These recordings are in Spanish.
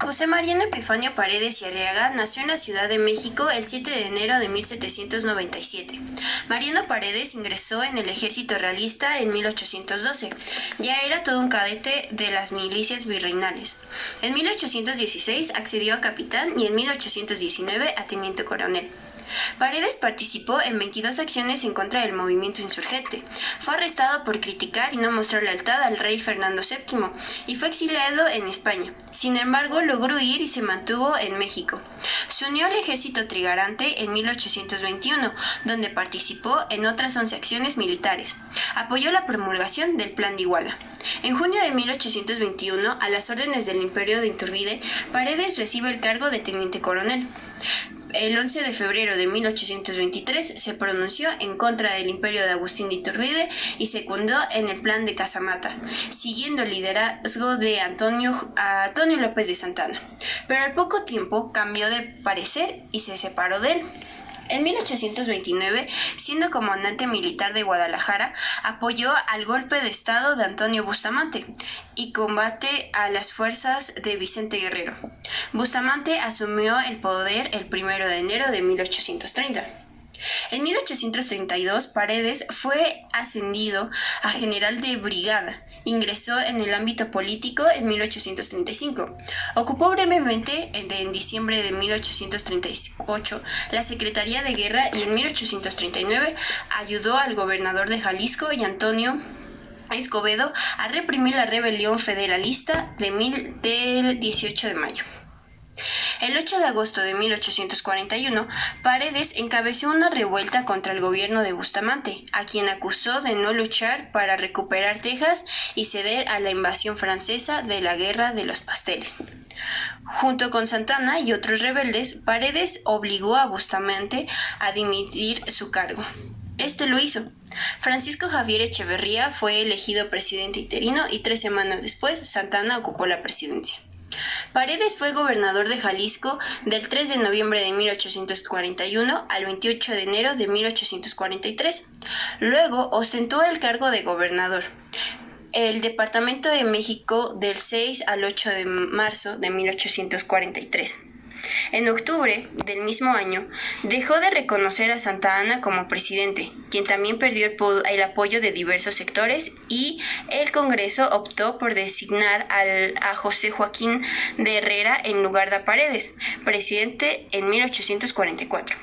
José Mariano Epifanio Paredes y Arriaga nació en la Ciudad de México el 7 de enero de 1797. Mariano Paredes ingresó en el ejército realista en 1812. Ya era todo un cadete de las milicias virreinales. En 1816 accedió a capitán y en 1819 a teniente coronel. Paredes participó en 22 acciones en contra del movimiento insurgente. Fue arrestado por criticar y no mostrar lealtad al rey Fernando VII y fue exiliado en España. Sin embargo, logró huir y se mantuvo en México. Se unió al ejército trigarante en 1821, donde participó en otras 11 acciones militares. Apoyó la promulgación del Plan de Iguala. En junio de 1821, a las órdenes del Imperio de Iturbide, Paredes recibe el cargo de teniente coronel. El 11 de febrero de 1823 se pronunció en contra del imperio de Agustín de Iturbide y secundó en el plan de Casamata, siguiendo el liderazgo de Antonio López de Santana. Pero al poco tiempo cambió de parecer y se separó de él. En 1829, siendo comandante militar de Guadalajara, apoyó al golpe de estado de Antonio Bustamante y combate a las fuerzas de Vicente Guerrero. Bustamante asumió el poder el 1 de enero de 1830. En 1832, Paredes fue ascendido a general de brigada. Ingresó en el ámbito político en 1835. Ocupó brevemente, en diciembre de 1838, la Secretaría de Guerra y en 1839 ayudó al gobernador de Jalisco y Antonio Escobedo a reprimir la rebelión federalista del 18 de mayo. El 8 de agosto de 1841, Paredes encabezó una revuelta contra el gobierno de Bustamante, a quien acusó de no luchar para recuperar Texas y ceder a la invasión francesa de la Guerra de los Pasteles. Junto con Santana y otros rebeldes, Paredes obligó a Bustamante a dimitir su cargo. Este lo hizo. Francisco Javier Echeverría fue elegido presidente interino y 3 semanas después Santana ocupó la presidencia. Paredes fue gobernador de Jalisco del 3 de noviembre de 1841 al 28 de enero de 1843. Luego ostentó el cargo de gobernador el Departamento de México del 6 al 8 de marzo de 1843. En octubre del mismo año, dejó de reconocer a Santa Anna como presidente, quien también perdió el apoyo de diversos sectores, y el Congreso optó por designar a José Joaquín de Herrera en lugar de Paredes, presidente en 1844.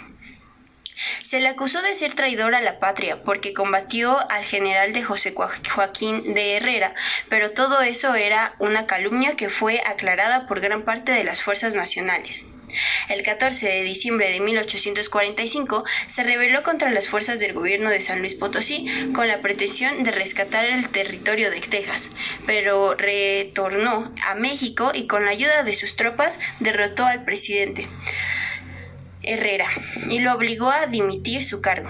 Se le acusó de ser traidor a la patria porque combatió al general de José Joaquín de Herrera, pero todo eso era una calumnia que fue aclarada por gran parte de las fuerzas nacionales. El 14 de diciembre de 1845 se rebeló contra las fuerzas del gobierno de San Luis Potosí con la pretensión de rescatar el territorio de Texas, pero retornó a México y con la ayuda de sus tropas derrotó al presidente Herrera y lo obligó a dimitir su cargo.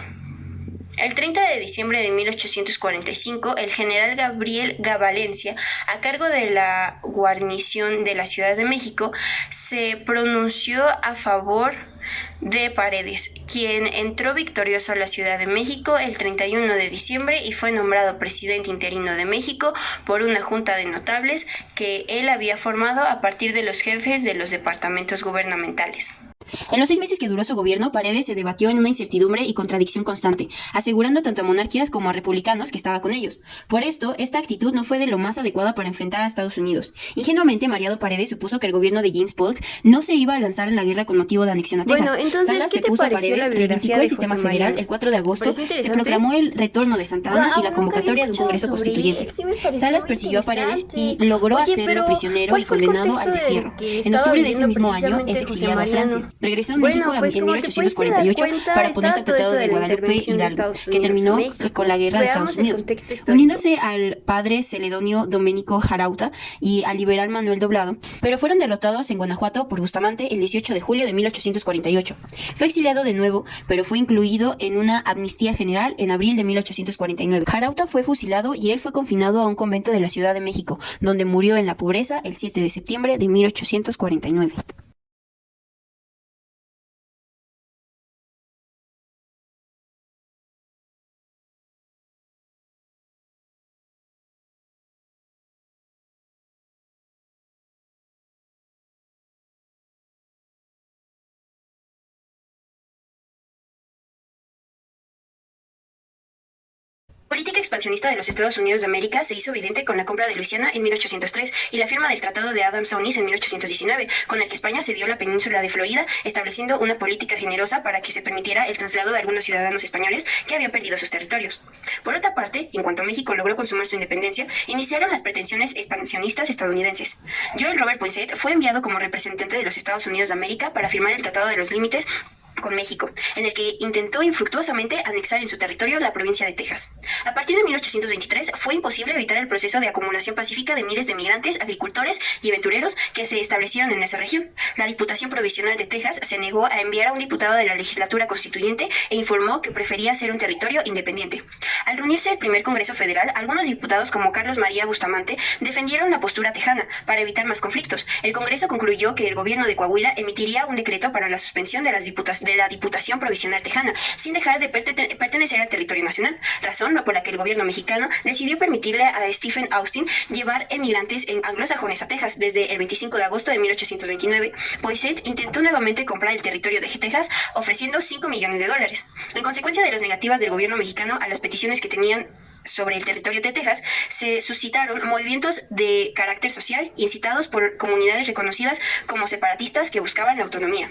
El 30 de diciembre de 1845, el general Gabriel Valencia, a cargo de la guarnición de la Ciudad de México, se pronunció a favor de Paredes, quien entró victorioso a la Ciudad de México el 31 de diciembre y fue nombrado presidente interino de México por una junta de notables que él había formado a partir de los jefes de los departamentos gubernamentales. En los 6 meses que duró su gobierno, Paredes se debatió en una incertidumbre y contradicción constante, asegurando tanto a monarquías como a republicanos que estaba con ellos. Por esto, esta actitud no fue de lo más adecuada para enfrentar a Estados Unidos. Ingenuamente, Mariano Paredes supuso que el gobierno de James Polk no se iba a lanzar en la guerra con motivo de anexión a Texas. Entonces, ¿qué te pareció la biografía reivindicó el de sistema José federal Mariano? el 4 de agosto, ¿Pareció se interesante? proclamó el retorno de Santa Anna y la Nunca convocatoria había de un congreso escuchado sobre constituyente. él, sí me pareció Salas muy persiguió a Paredes y interesante. logró Oye, hacerlo pero prisionero ¿cuál y fue el condenado al contexto destierro. del que En estaba octubre de ese viviendo mismo año precisamente es José exiliado a Mariano? Francia. Regresó a Bueno, México pues en como te pudiste dar 1848 cuenta, para oponerse estaba al todo eso Tratado de de la Guadalupe intervención de Hidalgo, Estados que Unidos a terminó México. con la guerra de Estados Veamos el Unidos. contexto histórico. Uniéndose al padre Celedonio Domenico Jarauta y al liberal Manuel Doblado, pero fueron derrotados en Guanajuato por Bustamante el 18 de julio de 1848. Fue exiliado de nuevo, pero fue incluido en una amnistía general en abril de 1849. Jarauta fue fusilado y él fue confinado a un convento de la Ciudad de México, donde murió en la pobreza el 7 de septiembre de 1849. política expansionista de los Estados Unidos de América se hizo evidente con la compra de Luisiana en 1803 y la firma del Tratado de Adams-Onis en 1819, con el que España cedió la península de Florida, estableciendo una política generosa para que se permitiera el traslado de algunos ciudadanos españoles que habían perdido sus territorios. Por otra parte, en cuanto México logró consumar su independencia, iniciaron las pretensiones expansionistas estadounidenses. Joel Robert Poinsett fue enviado como representante de los Estados Unidos de América para firmar el Tratado de los Límites con México, en el que intentó infructuosamente anexar en su territorio la provincia de Texas. A partir de 1823 fue imposible evitar el proceso de acumulación pacífica de miles de migrantes, agricultores y aventureros que se establecieron en esa región. La Diputación Provisional de Texas se negó a enviar a un diputado de la legislatura constituyente e informó que prefería ser un territorio independiente. Al reunirse el primer Congreso Federal, algunos diputados como Carlos María Bustamante defendieron la postura tejana para evitar más conflictos. El Congreso concluyó que el gobierno de Coahuila emitiría un decreto para la suspensión de la Diputación Provisional Tejana, sin dejar de pertenecer al territorio nacional, razón por la que el gobierno mexicano decidió permitirle a Stephen Austin llevar emigrantes anglosajones a Texas. Desde el 25 de agosto de 1829, Poinsett intentó nuevamente comprar el territorio de Texas, ofreciendo $5 millones. En consecuencia de las negativas del gobierno mexicano a las peticiones que tenían sobre el territorio de Texas, se suscitaron movimientos de carácter social incitados por comunidades reconocidas como separatistas que buscaban la autonomía.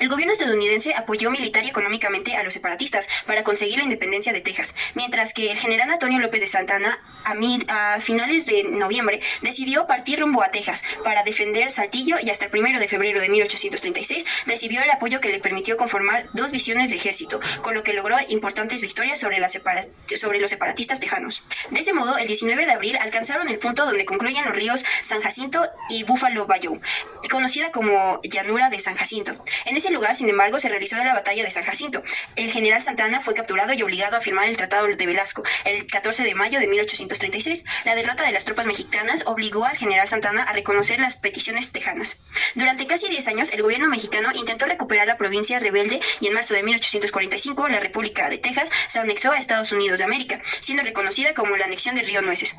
El gobierno estadounidense apoyó militar y económicamente a los separatistas para conseguir la independencia de Texas, mientras que el general Antonio López de Santa Anna, a finales de noviembre, decidió partir rumbo a Texas para defender Saltillo y hasta el 1 de febrero de 1836 recibió el apoyo que le permitió conformar 2 divisiones de ejército, con lo que logró importantes victorias sobre los separatistas tejanos. De ese modo, el 19 de abril alcanzaron el punto donde concluyen los ríos San Jacinto y Buffalo Bayou, conocida como Llanura de San Jacinto. En ese lugar, sin embargo, se realizó la batalla de San Jacinto. El general Santa Anna fue capturado y obligado a firmar el Tratado de Velasco el 14 de mayo de 1836. La derrota de las tropas mexicanas obligó al general Santa Anna a reconocer las peticiones tejanas. Durante casi 10 años, el gobierno mexicano intentó recuperar la provincia rebelde y en marzo de 1845 la República de Texas se anexó a Estados Unidos de América, siendo reconocida como la anexión del Río Nueces,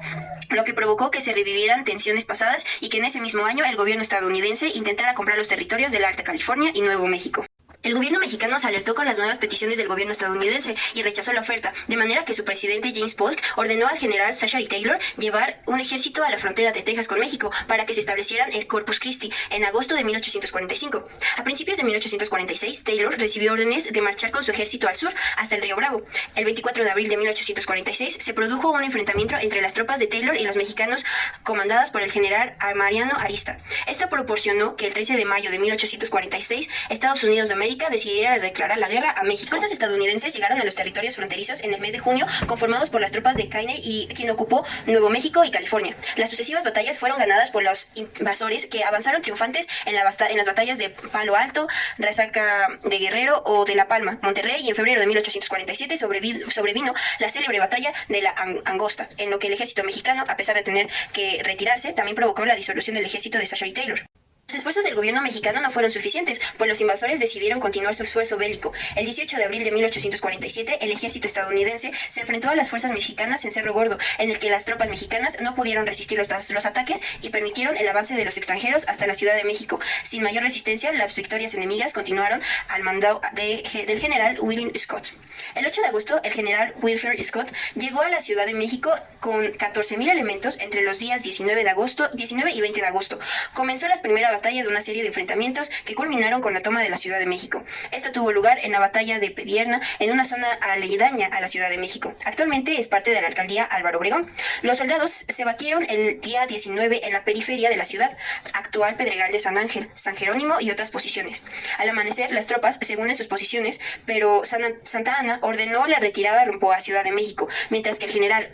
lo que provocó que se revivieran tensiones pasadas y que en ese mismo año el gobierno estadounidense intentara comprar los territorios de la Alta California y Nuevo México. El gobierno mexicano se alertó con las nuevas peticiones del gobierno estadounidense y rechazó la oferta, de manera que su presidente James Polk ordenó al general Zachary Taylor llevar un ejército a la frontera de Texas con México para que se establecieran el Corpus Christi en agosto de 1845. A principios de 1846, Taylor recibió órdenes de marchar con su ejército al sur hasta el río Bravo. El 24 de abril de 1846 se produjo un enfrentamiento entre las tropas de Taylor y los mexicanos comandadas por el general Mariano Arista. Esto proporcionó que el 13 de mayo de 1846 Estados Unidos de América decidiera declarar la guerra a México. Las fuerzas estadounidenses llegaron a los territorios fronterizos en el mes de junio, conformados por las tropas de Cainey y quien ocupó Nuevo México y California. Las sucesivas batallas fueron ganadas por los invasores que avanzaron triunfantes en las batallas de Palo Alto, Resaca de Guerrero o de La Palma, Monterrey, y en febrero de 1847 sobrevino la célebre batalla de la Angosta, en lo que el ejército mexicano, a pesar de tener que retirarse, también provocó la disolución del ejército de Zachary Taylor. Los esfuerzos del gobierno mexicano no fueron suficientes, pues los invasores decidieron continuar su esfuerzo bélico. El 18 de abril de 1847, el ejército estadounidense se enfrentó a las fuerzas mexicanas en Cerro Gordo, en el que las tropas mexicanas no pudieron resistir los ataques y permitieron el avance de los extranjeros hasta la Ciudad de México. Sin mayor resistencia, las victorias enemigas continuaron al mando del general William Scott. El 8 de agosto, el general Wilfred Scott llegó a la Ciudad de México con 14,000 elementos entre los días 19 y 20 de agosto. Comenzó las primeras batalla de una serie de enfrentamientos que culminaron con la toma de la Ciudad de México. Esto tuvo lugar en la batalla de Pedierna, en una zona aledaña a la Ciudad de México. Actualmente es parte de la alcaldía Álvaro Obregón. Los soldados se batieron el día 19 en la periferia de la ciudad, actual Pedregal de San Ángel, San Jerónimo y otras posiciones. Al amanecer, las tropas se unen sus posiciones, pero Santa Anna ordenó la retirada rumbo a Ciudad de México, mientras que el general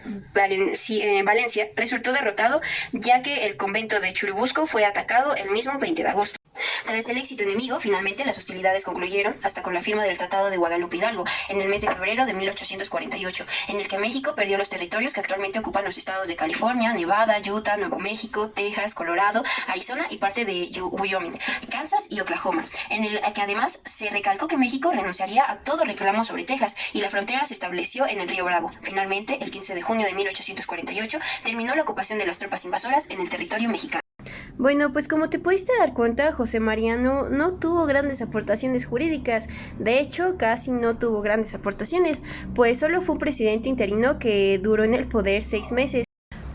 Valencia resultó derrotado, ya que el convento de Churubusco fue atacado el mismo 20 de agosto. Tras el éxito enemigo, finalmente las hostilidades concluyeron hasta con la firma del Tratado de Guadalupe Hidalgo en el mes de febrero de 1848, en el que México perdió los territorios que actualmente ocupan los estados de California, Nevada, Utah, Nuevo México, Texas, Colorado, Arizona y parte de Wyoming, Kansas y Oklahoma, en el que además se recalcó que México renunciaría a todo reclamo sobre Texas y la frontera se estableció en el río Bravo. Finalmente, el 15 de junio de 1848, terminó la ocupación de las tropas invasoras en el territorio mexicano. Bueno, pues como te pudiste dar cuenta, José Mariano no tuvo grandes aportaciones jurídicas. De hecho, casi no tuvo grandes aportaciones, pues solo fue un presidente interino que duró en el poder 6 meses.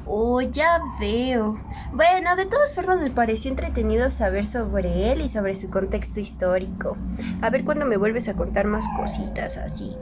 Oh, ya veo. Bueno, de todas formas me pareció entretenido saber sobre él y sobre su contexto histórico. A ver cuándo me vuelves a contar más cositas así.